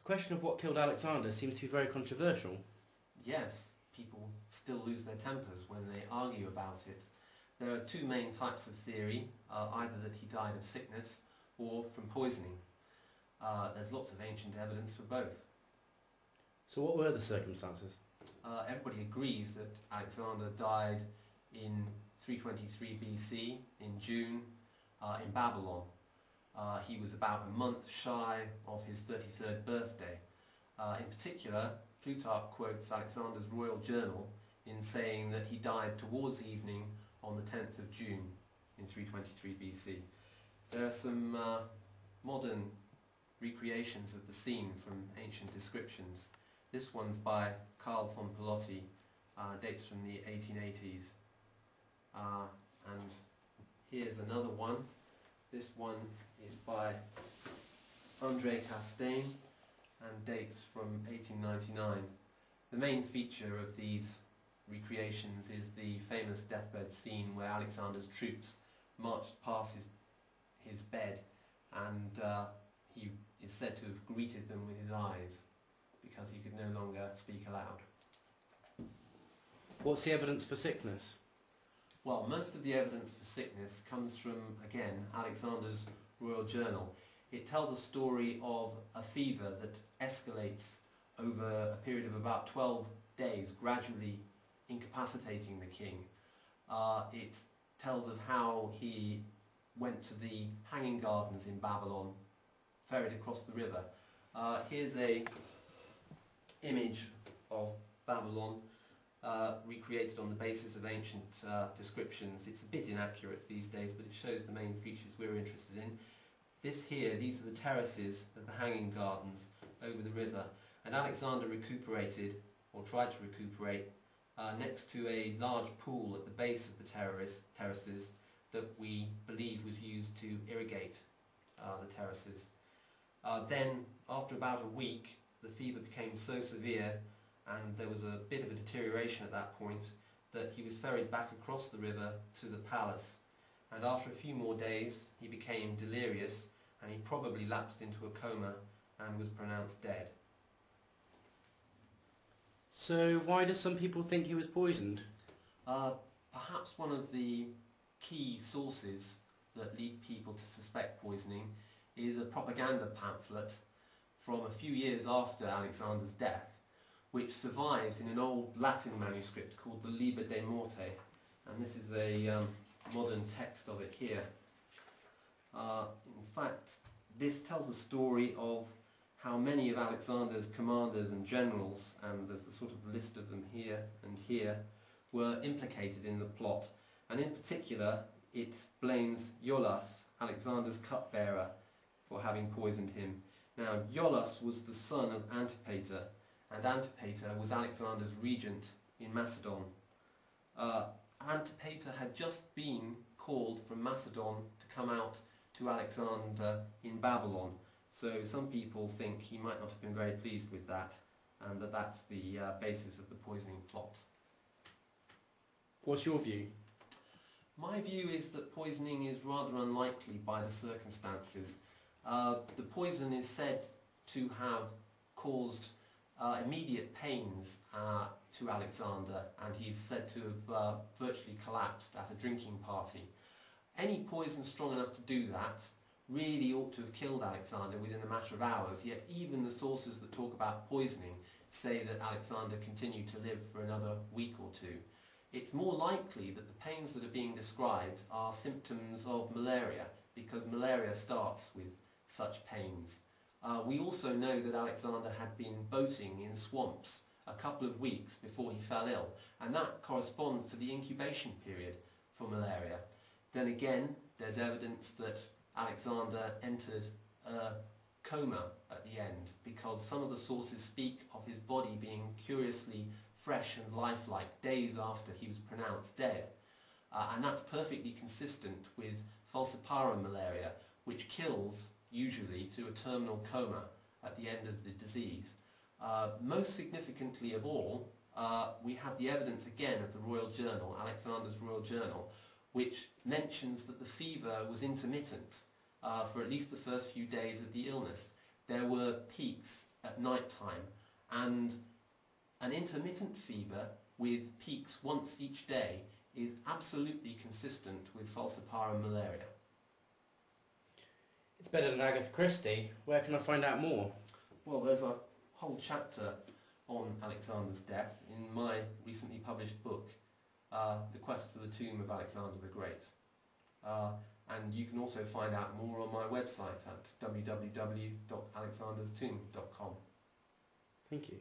The question of what killed Alexander seems to be very controversial. Yes, people still lose their tempers when they argue about it. There are two main types of theory, either that he died of sickness or from poisoning. There's lots of ancient evidence for both. So what were the circumstances? Everybody agrees that Alexander died in 323 BC, in June, in Babylon. He was about a month shy of his 33rd birthday. In particular, Plutarch quotes Alexander's royal journal in saying that he died towards evening on the 10th of June in 323 BC. There are some modern recreations of the scene from ancient descriptions. This one's by Carl von Pelotti, dates from the 1880s. And here's another one. This one is by André Castaing and dates from 1899. The main feature of these recreations is the famous deathbed scene where Alexander's troops marched past his bed, and he is said to have greeted them with his eyes because he could no longer speak aloud. What's the evidence for sickness? Well, most of the evidence for sickness comes from, again, Alexander's royal journal. It tells a story of a fever that escalates over a period of about 12 days, gradually incapacitating the king. It tells of how he went to the Hanging Gardens in Babylon, ferried across the river. Here's a image of Babylon recreated on the basis of ancient descriptions. It's a bit inaccurate these days, but it shows the main features we're interested in. These are the terraces of the Hanging Gardens over the river, and Alexander recuperated, or tried to recuperate, next to a large pool at the base of the terraces that we believe was used to irrigate the terraces. Then, after about a week, the fever became so severe and there was a bit of a deterioration at that point that he was ferried back across the river to the palace, and after a few more days he became delirious and he probably lapsed into a coma and was pronounced dead. So why do some people think he was poisoned? Perhaps one of the key sources that lead people to suspect poisoning is a propaganda pamphlet from a few years after Alexander's death, which survives in an old Latin manuscript called the Liber de Morte, and this is a modern text of it here. In fact, this tells a story of how many of Alexander's commanders and generals, and there's the sort of list of them here and here, were implicated in the plot, and in particular it blames Iolaus, Alexander's cupbearer, for having poisoned him. Now, Iolaus was the son of Antipater, and Antipater was Alexander's regent in Macedon. Antipater had just been called from Macedon to come out to Alexander in Babylon, so some people think he might not have been very pleased with that, and that that's the basis of the poisoning plot. What's your view? My view is that poisoning is rather unlikely by the circumstances. The poison is said to have caused immediate pains to Alexander, and he's said to have virtually collapsed at a drinking party. Any poison strong enough to do that really ought to have killed Alexander within a matter of hours, yet even the sources that talk about poisoning say that Alexander continued to live for another week or two. It's more likely that the pains that are being described are symptoms of malaria, because malaria starts with such pains. We also know that Alexander had been boating in swamps a couple of weeks before he fell ill, and that corresponds to the incubation period for malaria. Then again, there's evidence that Alexander entered a coma at the end, because some of the sources speak of his body being curiously fresh and lifelike days after he was pronounced dead. And that's perfectly consistent with falciparum malaria, which kills usually through a terminal coma at the end of the disease. Most significantly of all, we have the evidence again of the Royal Journal, Alexander's Royal Journal, which mentions that the fever was intermittent for at least the first few days of the illness. There were peaks at night time, and an intermittent fever with peaks once each day is absolutely consistent with falciparum malaria. It's better than Agatha Christie. Where can I find out more? Well, there's a whole chapter on Alexander's death in my recently published book, The Quest for the Tomb of Alexander the Great. And you can also find out more on my website at www.alexanderstomb.com. Thank you.